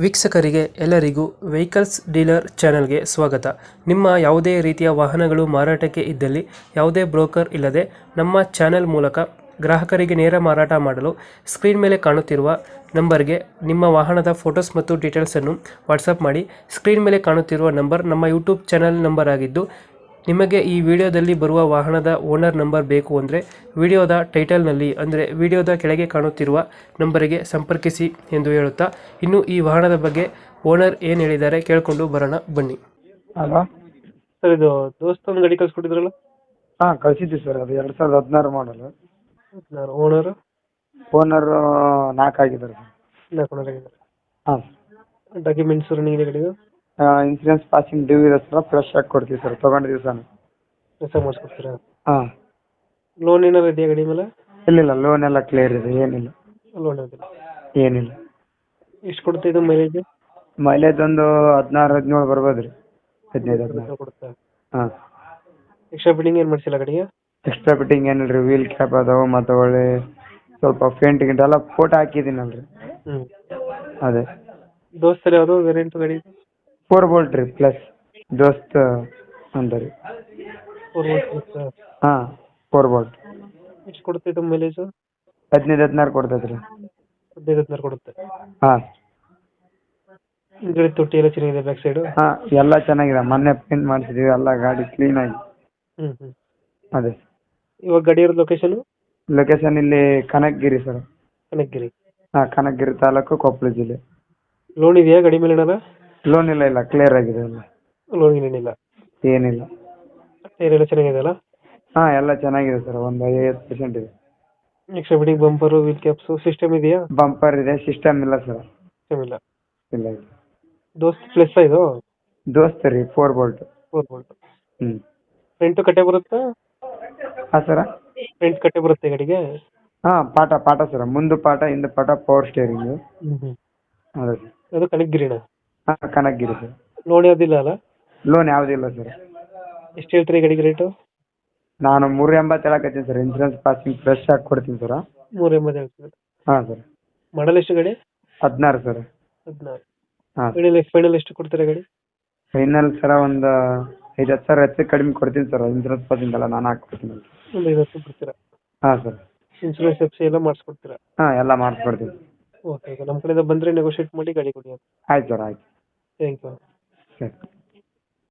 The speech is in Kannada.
ವೀಕ್ಷಕರಿಗೆ ಎಲ್ಲರಿಗೂ ವೆಹಿಕಲ್ಸ್ ಡೀಲರ್ ಚಾನೆಲ್ಗೆ ಸ್ವಾಗತ. ನಿಮ್ಮ ಯಾವುದೇ ರೀತಿಯ ವಾಹನಗಳು ಮಾರಾಟಕ್ಕೆ ಇದ್ದಲ್ಲಿ ಯಾವುದೇ ಬ್ರೋಕರ್ ಇಲ್ಲದೆ ನಮ್ಮ ಚಾನೆಲ್ ಮೂಲಕ ಗ್ರಾಹಕರಿಗೆ ನೇರ ಮಾರಾಟ ಮಾಡಲು ಸ್ಕ್ರೀನ್ ಮೇಲೆ ಕಾಣುತ್ತಿರುವ ನಂಬರ್ಗೆ ನಿಮ್ಮ ವಾಹನದ ಫೋಟೋಸ್ ಮತ್ತು ಡೀಟೇಲ್ಸನ್ನು ವಾಟ್ಸಪ್ ಮಾಡಿ. ಸ್ಕ್ರೀನ್ ಮೇಲೆ ಕಾಣುತ್ತಿರುವ ನಂಬರ್ ನಮ್ಮ ಯೂಟ್ಯೂಬ್ ಚಾನೆಲ್ ನಂಬರ್ ಆಗಿದ್ದು, ನಿಮಗೆ ಈ ವಿಡಿಯೋದಲ್ಲಿ ಬರುವ ವಾಹನದ ಓನರ್ ನಂಬರ್ ಬೇಕು ಅಂದರೆ ವಿಡಿಯೋದ ಟೈಟಲ್ನಲ್ಲಿ ಅಂದರೆ ವಿಡಿಯೋದ ಕೆಳಗೆ ಕಾಣುತ್ತಿರುವ ನಂಬರಿಗೆ ಸಂಪರ್ಕಿಸಿ ಎಂದು ಹೇಳುತ್ತಾ, ಇನ್ನು ಈ ವಾಹನದ ಬಗ್ಗೆ ಓನರ್ ಏನು ಹೇಳಿದ್ದಾರೆ ಕೇಳಿಕೊಂಡು ಬರೋಣ ಬನ್ನಿ. ಹಲೋ. ಸರ್, ಇದು ದೋಸ್ತ ಒಂದು ಗಾಡಿ ಕಳ್ಸಿಕೊಟ್ಟಿದ್ರಲ್ಲ, ಹಾಂ ಕಳಿಸಿದ್ವಿ ಸರ್. ಅದು 2016 ಮಾಡಲು. ಓನರ್ ಓನರ್ 4 ಆಗಿದ್ದಾರೆ ಸರ್. ಹಾಂ ಡಾಕ್ಯುಮೆಂಟ್ಸ್ ರನ್ನಿಂಗ್ ಇದೆ ಗಾಡಿದು? ಇನ್ಸೂರೆನ್ಸ್ ಪಾಸಿಂಗ್ ಡ್ಯೂ ಇದೆ ಸರ್. ಫ್ರೆಶ್ ಆಗಿ ಕೊಡ್ತೀವಿ ಸರ್ ತೊಗೊಂಡ ದಿವಸನೇ. ಕೆಲಸ ಮಾಡಿಸ್ಕೊಡ್ತೀರಾ? ಹಾಂ. ಲೋನ್ ಏನಾದ್ರು ಇದೆಯಾ ಗಾಡಿ ಮೇಲೆ? ಇಲ್ಲ ಲೋನ್ ಎಲ್ಲ ಕ್ಲಿಯರ್ ಇದೆ, ಏನಿಲ್ಲ. ಲೋನ್ ಇದೆ. ಏನಿಲ್ಲ. ಎಷ್ಟು ಕೊಡುತ್ತೆ ಇದು ಮೈಲೇಜ್? ಮೈಲೇಜ್ ಒಂದು 16-17 ಬರ್ಬೋದು ರೀ. 15-16 ಕೊಡುತ್ತೆ. ಹಾಂ. ಎಕ್ಸ್ಟ್ರಾ ಬಿಲ್ಡಿಂಗ್ ಏನು ಮಾಡಿಸಿಲ್ಲ ಗಾಡಿಗೆ? ಎಕ್ಸ್ಟ್ರಾ ಫಿಟ್ಟಿಂಗ್ ಏನಿಲ್ಲ ರೀ. ವೀಲ್ ಕ್ಯಾಪ್ ಅದಾವೆ ಮತ್ತು ಒಳ್ಳೆ ಸ್ವಲ್ಪ ಪೇಂಟ್ ಗಿಂಟ್ ಎಲ್ಲ ಫೋಟೋ ಹಾಕಿದ್ದೀನಲ್ಲ ರೀ. ಅದೇ ದೋಸ್ತಲ್ಲಿ ಯಾವುದೋ ವೇರಿಯಂಟ್ ಗಾಡಿ? 4 ಬೋಲ್ಟ್ ರೀ ಪ್ಲಸ್ ದೋಸ್ತ್ ಅಂತ ರೀ. ಹಾಂ 4 ಬೋಲ್ಟ್. ಎಷ್ಟು ಕೊಡುತ್ತೆ ಇದು ಮೈಲೇಜ್? 15-16 ಕೊಡ್ತೈತೆ ರೀ. 15-16 ಕೊಡುತ್ತೆ. ಹಾಂ. ಹಿಂದ್ಗಡೆ ತೊಟ್ಟಿ ಎಲ್ಲ ಚೆನ್ನಾಗಿದೆ, ಬ್ಯಾಕ್ ಸೈಡು? ಹಾಂ ಎಲ್ಲ ಚೆನ್ನಾಗಿದೆ. ಮೊನ್ನೆ ಪೇಂಟ್ ಮಾಡಿಸಿದ್ದೀವಿ, ಎಲ್ಲ ಗಾಡಿ ಕ್ಲೀನಾಗಿ. ಅದೇ. ಇವಾಗ ಗಾಡಿ ಇರೋದು ಲೊಕೇಶನ್? ಲೊಕೇಶನ್ ಇಲ್ಲಿ ಕನಕಗಿರಿ ಸರ್. ಕನಕಗಿರಿ. ಹಾಂ ಕನಕಗಿರಿ ತಾಲೂಕು, ಕೊಪ್ಪಳ ಜಿಲ್ಲೆ. ಲೋನ್ ಇದೆಯಾ ಗಾಡಿ ಮೇಲೆ ಏನಾರ? ಲೋನ್ ಇಲ್ಲ ಕ್ಲಿಯರ್ ಆಗಿದೆ ಎಲ್ಲ. ಲೋನ್ ಏನಿಲ್ಲ? ಏನಿಲ್ಲ. ಟೈರ್ ಎಲ್ಲ ಚೆನ್ನಾಗಿದೆ ಅಲ್ಲ? ಹಾಂ ಎಲ್ಲ ಚೆನ್ನಾಗಿದೆ ಸರ್, ಒಂದು 50% ಇದೆ. Extra building, bumper, wheel caps, system ಇದೆಯಾ? ಬಂಪರ್ ಇದೆ, ಸಿಸ್ಟಮ್ ಇಲ್ಲ ಸರ್. ಸಿಸ್ಟಮ್ ಇಲ್ಲ. ಇಲ್ಲ. ದೋಸ್ತ್ ಪ್ಲಸ್ ಇದು? ದೋಸ್ತ್ ರೀ 4 ಬೋಲ್ಟ್. 4 ಬೋಲ್ಟ್. ಹ್ಞೂ. ಫ್ರಂಟು ಕಟ್ಟೆ ಬರುತ್ತಾ? ಹಾಂ ಸರ. ಫ್ರಂಟ್ ಕಟ್ಟೆ ಬರುತ್ತೆ ಗಾಡಿಗೆ? ಹಾಂ ಪಾಠ ಸರ್. ಮುಂದೆ ಪಾಠ, ಹಿಂದೆ ಪಾಠ, ಪವರ್ ಸ್ಟೇರಿಂಗು. ಅದೇ ಸರ್. ಅದು ಕನಕಗಿರಿನ? ಹಾಂ ಕನಕಗಿರಿ ಸರ್. ಲೋನ್ ಯಾವುದಿಲ್ಲ ಅಲ್ಲ? ಲೋನ್ ಯಾವುದಿಲ್ಲ ಸರ್. ಎಷ್ಟು ಹೇಳ್ತೀರಿ ಗಾಡಿಗೆ ರೇಟು? ನಾನು 380 ಹೇಳಕತ್ತೀನಿ ಸರ್. ಇನ್ಸೂರೆನ್ಸ್ ಪಾಸಿಂಗ್ ಫ್ರೆಶ್ ಆಗಿ ಕೊಡ್ತೀನಿ ಸರ್. 380 ಹೇಳ್ತೀವಿ. ಹಾಂ ಸರ್. ಮಾಡಲ್ ಎಷ್ಟು ಗಾಡಿ? 16 ಸರ್. 16. ಹಾಂ. ಫೈನಲ್ ಎಷ್ಟು ಕೊಡ್ತೀರಾ ಗಾಡಿ? ಫೈನಲ್ ಸರ ಒಂದು 5-10 ಸಾವಿರ ಹೆಚ್ಚು ಕಡಿಮೆ ಕೊಡ್ತೀನಿ ಸರ್. ಇನ್ಸೂರೆನ್ಸ್ ಪಾಸಿಂಗ್ ಎಲ್ಲ ನಾನು ಹಾಕ್ಕೊಡ್ತೀನಿ. ಒಂದು 50 ಬಿಡ್ತೀರಾ? ಹಾಂ ಸರ್. ಇನ್ಸೂರೆನ್ಸ್ ಎಫ್ಸಿ ಎಲ್ಲ ಮಾಡಿಸ್ಕೊಡ್ತೀರಾ? ಹಾಂ ಎಲ್ಲ ಮಾಡಿಸ್ಕೊಡ್ತೀನಿ. ಓಕೆ, ನಮ್ಮ ಕಡೆಯಿಂದ ಬಂದರೆ ನೆಗೋಷಿಯೇಟ್ ಮಾಡಿ ಗಾಡಿ ಕೊಡಿ. ಆಯ್ತು ಸರ್, ಆಯ್ತು. Thank you. ಸರಿ.